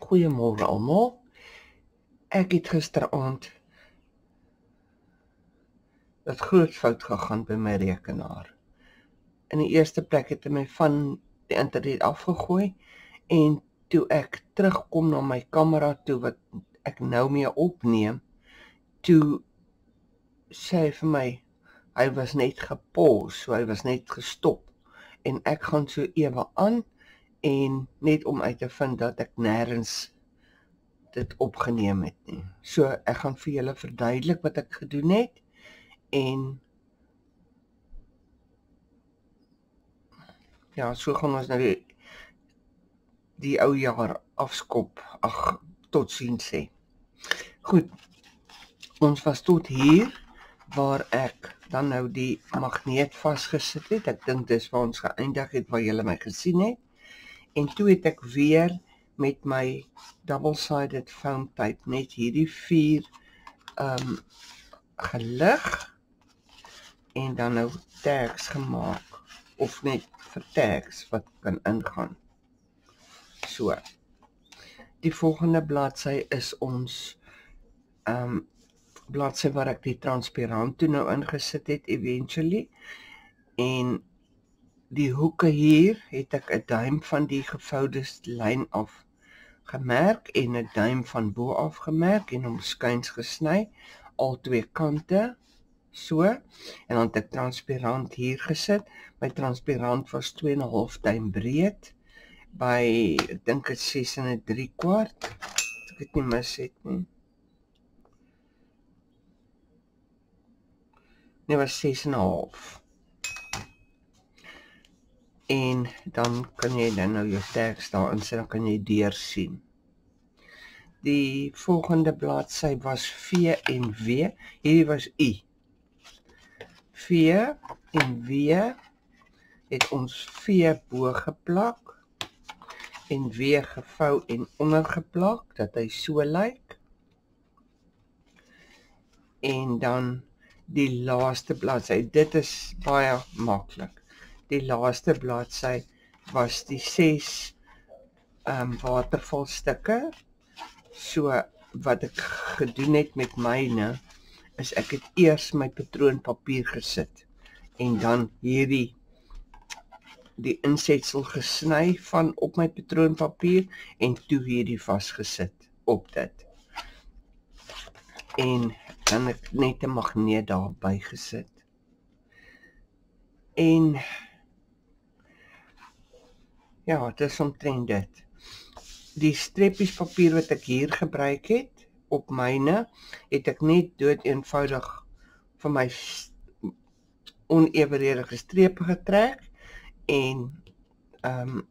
Goeiemôre almal. Ek het gisteraand 'n groot fout gegaan by my rekenaar. In die eerste plek het hy my van die internet afgegooi en toe ek terugkom na my kamera toe wat ek nou mee opneem, toe sê hy vir my hy was net gepause, so hy was net gestop en ek gaan so ewe aan en net om uit te vind dat ek nêrens dit opgeneem het nie. So ek gaan vir julle verduidelik wat ek gedoen het en ja, so gaan ons nou die ou jaar afskop. Ag, totsiens sê. Goed. Ons was tot hier waar ek dan nou die magneet vasgesit het. Ek dink dis waar ons geëindig het waar julle my gesien het. En toe het ek weer met my double-sided foam tape net hierdie 4 gelig en dan nou tags gemaak of net vir tags wat kan ingaan. So. Die volgende bladsy is ons bladsy waar ek die transparant toe nou ingesit het eventually en die hoeke hier het ek 'n duim van die gevoude lyn af gemerk en 'n duim van bo af gemerk en hom skuins gesny al twee kante so en dan het ek transparant hier gesit. My transparant was 2,5 duim breed by ek dink dit 6 3/4 as ek dit nie mis het nie. Nee, was 6,5. En dan kan jy dan nou jou tags daar insit, dan kan jy deur sien. Die volgende bladsy was V en W. Hierdie was U. V en W het ons V bo geplak en W gevou en onder geplak dat hy so lyk. En dan die laaste bladsy. Dit is baie maklik. Die laaste bladsy was die 6 watervalstukke. So wat ek gedoen het met myne is ek het eers my patroonpapier gesit en dan die insetsel gesny van op my patroonpapier en toe hierdie vasgesit op dit. En dan ek net 'n magneet daarby gesit. En ja, dit is omtrent dit. Die streepies papier wat ek hier gebruik het op myne, het ek net dood eenvoudig vir my onevenredige strepe getrek en 'n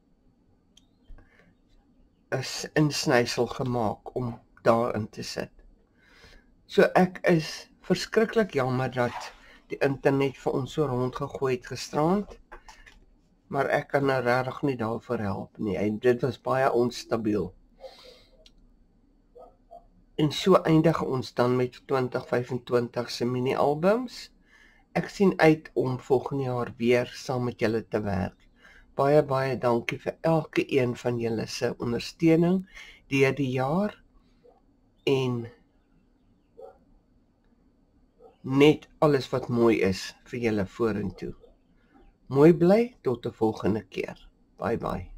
insnysel gemaak om daarin te sit. So ek is verskriklik jammer dat die internet vir ons so rondgegooi het gisterand, maar ek kan nou regtig nie daarvoor help nie. En dit was baie onstabiel. En so eindig ons dan met 2025 se mini-albums. Ek sien uit om volgende jaar weer saam met julle te werk. Baie dankie vir elke een van julle se ondersteuning deur die jaar en net alles wat mooi is vir julle vorentoe. Mooi bly tot 'n volgende keer. Bye.